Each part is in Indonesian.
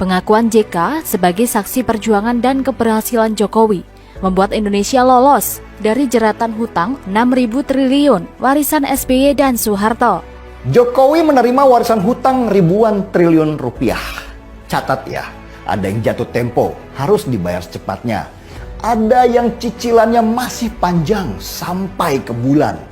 Pengakuan JK sebagai saksi perjuangan dan keberhasilan Jokowi membuat Indonesia lolos dari jeratan hutang 6.000 triliun warisan SBY dan Soeharto. Jokowi menerima warisan hutang ribuan triliun rupiah. Catat ya, ada yang jatuh tempo, harus dibayar secepatnya. Ada yang cicilannya masih panjang sampai ke bulan.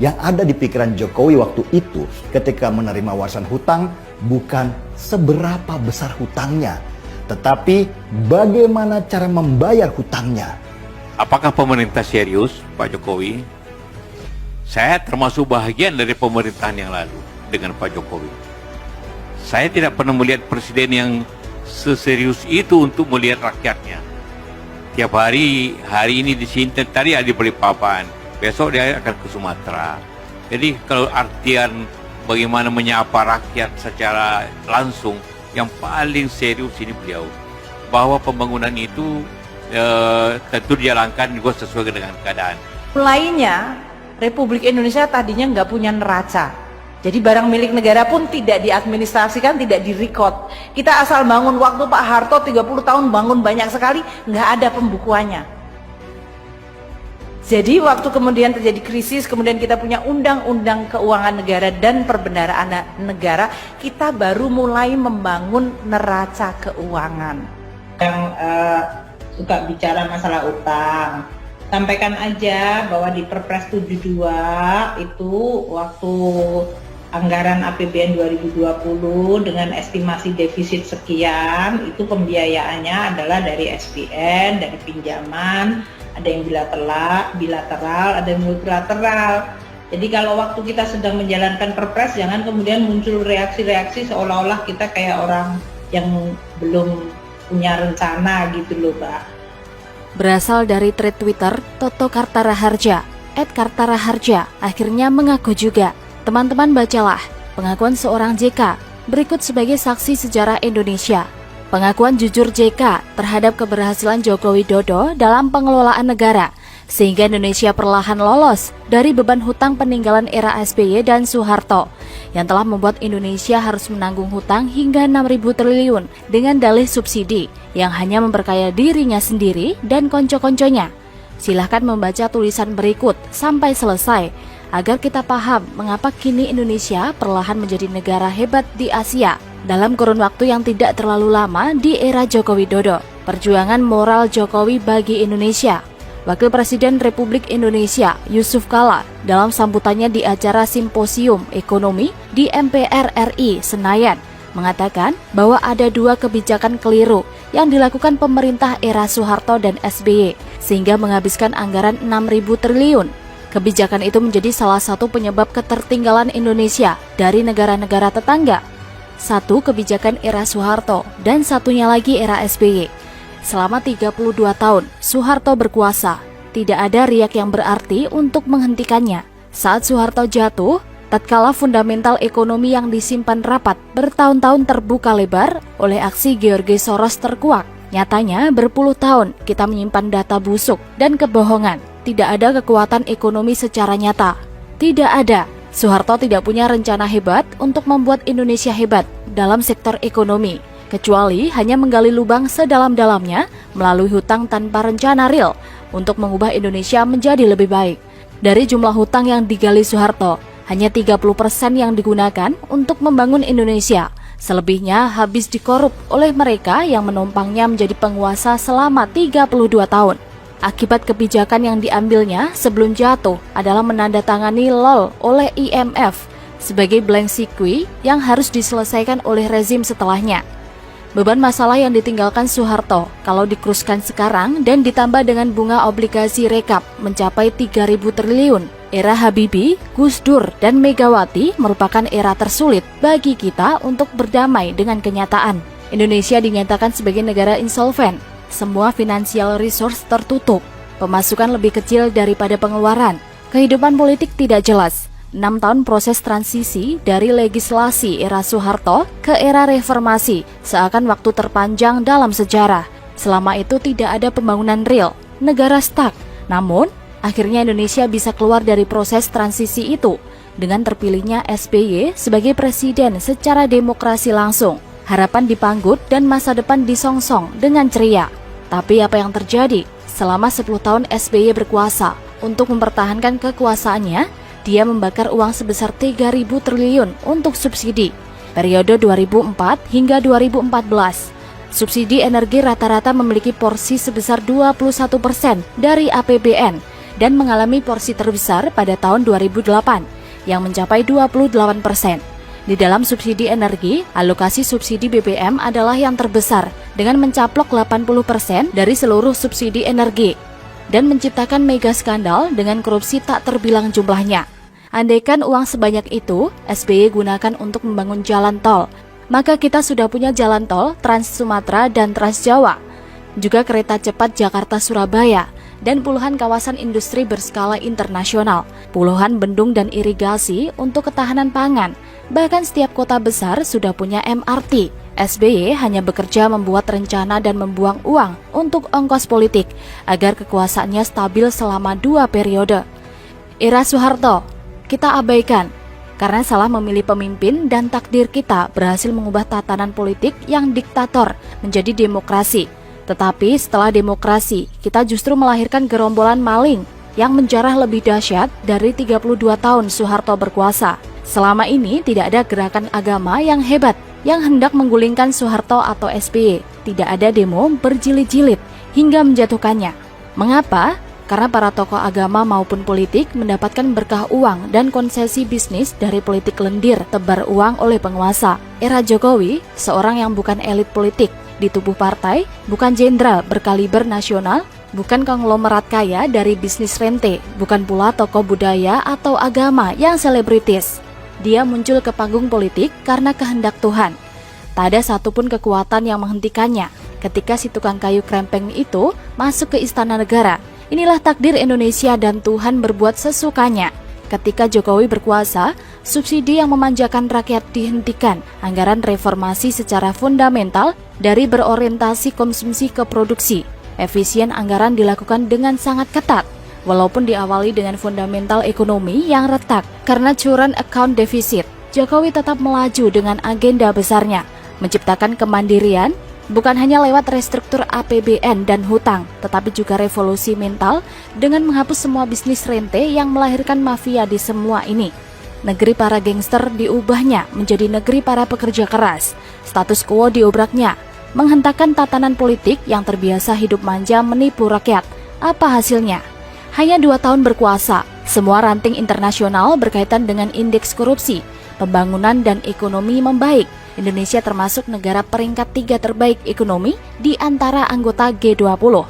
Yang ada di pikiran Jokowi waktu itu ketika menerima warisan hutang bukan seberapa besar hutangnya, tetapi bagaimana cara membayar hutangnya. Apakah pemerintah serius, Pak Jokowi? Saya termasuk bahagian dari pemerintahan yang lalu dengan Pak Jokowi. Saya tidak pernah melihat presiden yang seserius itu untuk melihat rakyatnya. Tiap hari ini di sini, tadi ada di Balikpapan, besok dia akan ke Sumatera. Jadi kalau artian bagaimana menyapa rakyat secara langsung, yang paling serius ini beliau. Bahwa pembangunan itu tentu dijalankan juga sesuai dengan keadaan. Mulainya Republik Indonesia tadinya nggak punya neraca. Jadi barang milik negara pun tidak diadministrasikan, tidak direkod. Kita asal bangun, waktu Pak Harto 30 tahun bangun banyak sekali, nggak ada pembukuannya. Jadi waktu kemudian terjadi krisis, kemudian kita punya undang-undang keuangan negara dan perbendaharaan negara, kita baru mulai membangun neraca keuangan. Yang suka bicara masalah utang, sampaikan aja bahwa di Perpres 72 itu waktu anggaran APBN 2020 dengan estimasi defisit sekian, itu pembiayaannya adalah dari SPN, dari pinjaman, ada yang bilateral, ada yang multilateral. Jadi kalau waktu kita sedang menjalankan Perpres, jangan kemudian muncul reaksi-reaksi seolah-olah kita kayak orang yang belum punya rencana gitu loh, Pak. Berasal dari thread Twitter Toto Kartaraharja, @Kartaraharja akhirnya mengaku juga. Teman-teman bacalah pengakuan seorang JK berikut sebagai saksi sejarah Indonesia. Pengakuan jujur JK terhadap keberhasilan Joko Widodo dalam pengelolaan negara, sehingga Indonesia perlahan lolos dari beban hutang peninggalan era SBY dan Soeharto, yang telah membuat Indonesia harus menanggung hutang hingga 6.000 triliun dengan dalih subsidi yang hanya memperkaya dirinya sendiri dan konco-konconya. Silahkan membaca tulisan berikut sampai selesai, agar kita paham mengapa kini Indonesia perlahan menjadi negara hebat di Asia dalam kurun waktu yang tidak terlalu lama di era Joko Widodo. Perjuangan moral Jokowi bagi Indonesia. Wakil Presiden Republik Indonesia Yusuf Kala dalam sambutannya di acara Simposium Ekonomi di MPR RI Senayan mengatakan bahwa ada dua kebijakan keliru yang dilakukan pemerintah era Soeharto dan SBY sehingga menghabiskan anggaran 6.000 triliun. Kebijakan itu menjadi salah satu penyebab ketertinggalan Indonesia dari negara-negara tetangga. Satu kebijakan era Soeharto dan satunya lagi era SBY. Selama 32 tahun Soeharto berkuasa, tidak ada riak yang berarti untuk menghentikannya. Saat Soeharto jatuh, tatkala fundamental ekonomi yang disimpan rapat bertahun-tahun terbuka lebar oleh aksi George Soros terkuak. Nyatanya berpuluh tahun kita menyimpan data busuk dan kebohongan. Tidak ada kekuatan ekonomi secara nyata. Tidak ada. Soeharto tidak punya rencana hebat untuk membuat Indonesia hebat dalam sektor ekonomi, kecuali hanya menggali lubang sedalam-dalamnya melalui hutang tanpa rencana real untuk mengubah Indonesia menjadi lebih baik. Dari jumlah hutang yang digali Soeharto, hanya 30% yang digunakan untuk membangun Indonesia. Selebihnya habis dikorup oleh mereka yang menumpangnya menjadi penguasa selama 32 tahun. Akibat kebijakan yang diambilnya sebelum jatuh adalah menandatangani LOL oleh IMF sebagai blank siqui yang harus diselesaikan oleh rezim setelahnya. Beban masalah yang ditinggalkan Soeharto kalau dikruskan sekarang dan ditambah dengan bunga obligasi rekap mencapai 3.000 triliun. Era Habibie, Gus Dur, dan Megawati merupakan era tersulit bagi kita untuk berdamai dengan kenyataan. Indonesia dinyatakan sebagai negara insolven. Semua financial resource tertutup, pemasukan lebih kecil daripada pengeluaran, kehidupan politik tidak jelas. 6 tahun proses transisi dari legislasi era Soeharto ke era reformasi seakan waktu terpanjang dalam sejarah. Selama itu tidak ada pembangunan real, negara stuck. Namun, akhirnya Indonesia bisa keluar dari proses transisi itu dengan terpilihnya SBY sebagai presiden secara demokrasi langsung. harapan dipanggut dan masa depan disongsong dengan ceria. Tapi apa yang terjadi? Selama 10 tahun SBY berkuasa, untuk mempertahankan kekuasaannya, dia membakar uang sebesar 3.000 triliun untuk subsidi. Periode 2004 hingga 2014, subsidi energi rata-rata memiliki porsi sebesar 21% dari APBN dan mengalami porsi terbesar pada tahun 2008 yang mencapai 28%. Di dalam subsidi energi, alokasi subsidi BBM adalah yang terbesar dengan mencaplok 80% dari seluruh subsidi energi dan menciptakan mega skandal dengan korupsi tak terbilang jumlahnya. Andaikan uang sebanyak itu SBY gunakan untuk membangun jalan tol, maka kita sudah punya jalan tol Trans Sumatera dan Trans Jawa, juga kereta cepat Jakarta-Surabaya, dan puluhan kawasan industri berskala internasional, puluhan bendung dan irigasi untuk ketahanan pangan. Bahkan setiap kota besar sudah punya MRT. SBY hanya bekerja membuat rencana dan membuang uang untuk ongkos politik agar kekuasaannya stabil selama 2 periode. Era Soeharto kita abaikan karena salah memilih pemimpin dan takdir kita berhasil mengubah tatanan politik yang diktator menjadi demokrasi. Tetapi setelah demokrasi, kita justru melahirkan gerombolan maling yang menjarah lebih dahsyat dari 32 tahun Soeharto berkuasa. Selama ini tidak ada gerakan agama yang hebat yang hendak menggulingkan Soeharto atau SBY. Tidak ada demo berjilid-jilid hingga menjatuhkannya. Mengapa? Karena para tokoh agama maupun politik mendapatkan berkah uang dan konsesi bisnis dari politik lendir tebar uang oleh penguasa. Era Jokowi, seorang yang bukan elit politik di tubuh partai, bukan jenderal berkaliber nasional, bukan konglomerat kaya dari bisnis rente, bukan pula tokoh budaya atau agama yang selebritis. Dia muncul ke panggung politik karena kehendak Tuhan. Tak ada satupun kekuatan yang menghentikannya. Ketika si tukang kayu krempeng itu masuk ke istana negara, inilah takdir Indonesia dan Tuhan berbuat sesukanya. Ketika Jokowi berkuasa, subsidi yang memanjakan rakyat dihentikan, anggaran reformasi secara fundamental dari berorientasi konsumsi ke produksi. Efisien anggaran dilakukan dengan sangat ketat, walaupun diawali dengan fundamental ekonomi yang retak karena current account deficit. Jokowi tetap melaju dengan agenda besarnya, menciptakan kemandirian, bukan hanya lewat restruktur APBN dan hutang, tetapi juga revolusi mental dengan menghapus semua bisnis rente yang melahirkan mafia di semua ini. Negeri para gangster diubahnya menjadi negeri para pekerja keras. Status quo diobraknya, menghentakkan tatanan politik yang terbiasa hidup manja menipu rakyat. Apa hasilnya? Hanya 2 tahun berkuasa, semua ranting internasional berkaitan dengan indeks korupsi, pembangunan dan ekonomi membaik. Indonesia termasuk negara peringkat 3 terbaik ekonomi di antara anggota G20.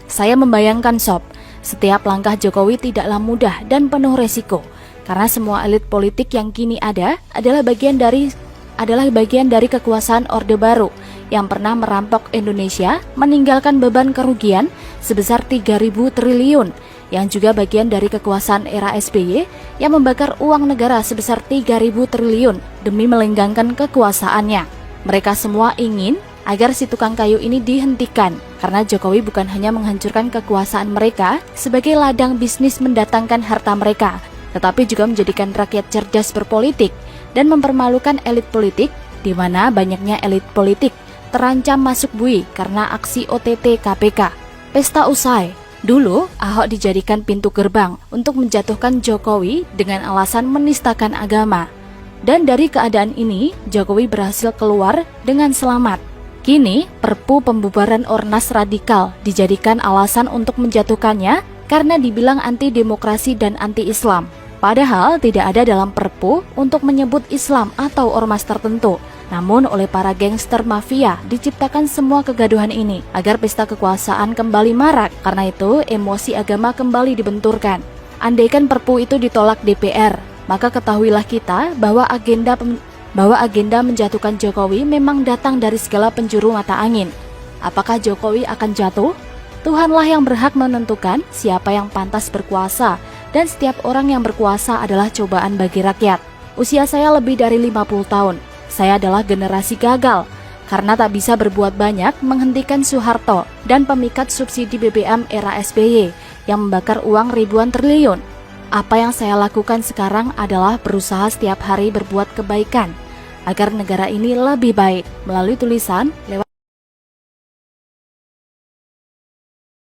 Saya membayangkan Sob, setiap langkah Jokowi tidaklah mudah dan penuh resiko, karena semua elit politik yang kini ada adalah bagian dari kekuasaan Orde Baru yang pernah merampok Indonesia, meninggalkan beban kerugian sebesar 3.000 triliun, yang juga bagian dari kekuasaan era SBY yang membakar uang negara sebesar 3.000 triliun demi melenggangkan kekuasaannya. Mereka semua ingin agar si tukang kayu ini dihentikan, karena Jokowi bukan hanya menghancurkan kekuasaan mereka sebagai ladang bisnis mendatangkan harta mereka, tetapi juga menjadikan rakyat cerdas berpolitik dan mempermalukan elit politik, di mana banyaknya elit politik terancam masuk bui karena aksi OTT KPK. Pesta usai. Dulu, Ahok dijadikan pintu gerbang untuk menjatuhkan Jokowi dengan alasan menistakan agama. Dan dari keadaan ini, Jokowi berhasil keluar dengan selamat. Kini, Perpu pembubaran ormas radikal dijadikan alasan untuk menjatuhkannya karena dibilang anti-demokrasi dan anti-Islam. Padahal tidak ada dalam Perpu untuk menyebut Islam atau ormas tertentu. Namun oleh para gangster mafia diciptakan semua kegaduhan ini agar pesta kekuasaan kembali marak. Karena itu emosi agama kembali dibenturkan. Andaikan Perpu itu ditolak DPR, maka ketahuilah kita bahwa agenda menjatuhkan Jokowi memang datang dari segala penjuru mata angin. Apakah Jokowi akan jatuh? Tuhanlah yang berhak menentukan siapa yang pantas berkuasa, dan setiap orang yang berkuasa adalah cobaan bagi rakyat. Usia saya lebih dari 50 tahun. Saya adalah generasi gagal karena tak bisa berbuat banyak menghentikan Soeharto dan pemikat subsidi BBM era SBY yang membakar uang ribuan triliun. Apa yang saya lakukan sekarang adalah berusaha setiap hari berbuat kebaikan, agar negara ini lebih baik melalui tulisan lewat